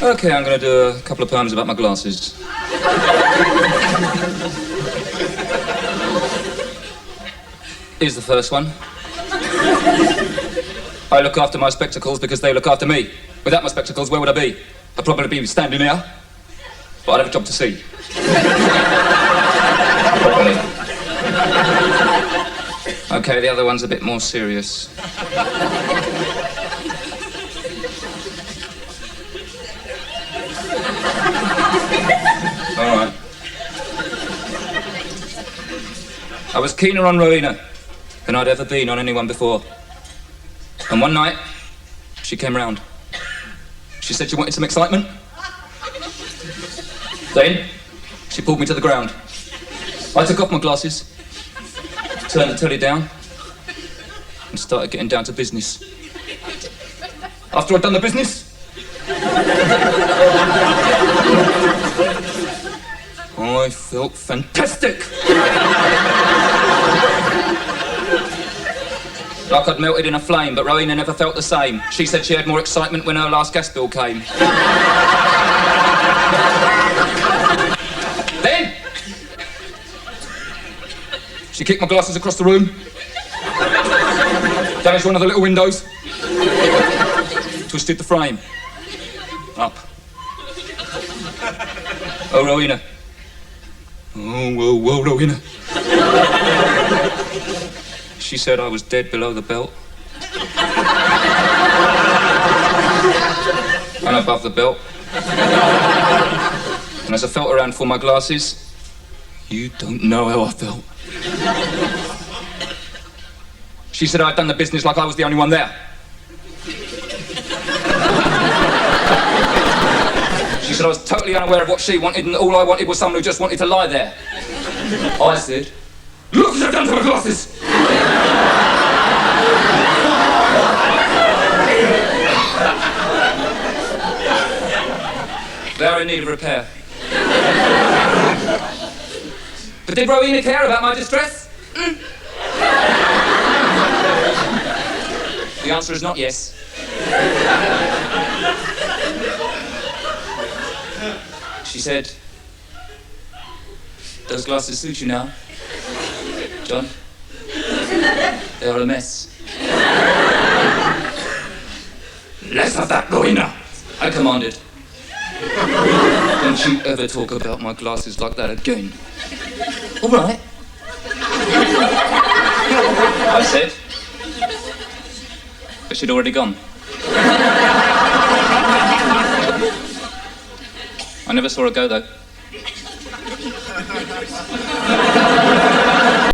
Okay, I'm going to do a couple of poems about my glasses. Here's the first one. I look after my spectacles because they look after me. Without my spectacles, where would I be? I'd probably be standing here, but I'd have a job to see. Okay, the other one's a bit more serious. All right. I was keener on Rowena than I'd ever been on anyone before. And one night, she came round. She said she wanted some excitement. Then, she pulled me to the ground. I took off my glasses, turned the telly down, and started getting down to business. After I'd done the business, I felt fantastic. Like I'd melted in a flame, but Rowena never felt the same. She said she had more excitement when her last gas bill came. Then, she kicked my glasses across the room, damaged one of the little windows, twisted the frame. Up. Oh, Rowena. Oh, whoa, whoa, Rowena. She said I was dead below the belt. And above the belt. And as I felt around for my glasses, you don't know how I felt. She said I'd done the business like I was the only one there. She said I was totally unaware of what she wanted, and all I wanted was someone who just wanted to lie there. I said, look what I've done to my glasses! They are in need of repair. But did Rowena care about my distress? The answer is not yes. She said, those glasses suit you now, John. They are a mess. Less of that, Rowena, I commanded. Don't you ever talk about my glasses like that again. All right. I said. But she'd already gone. I never saw her go, though.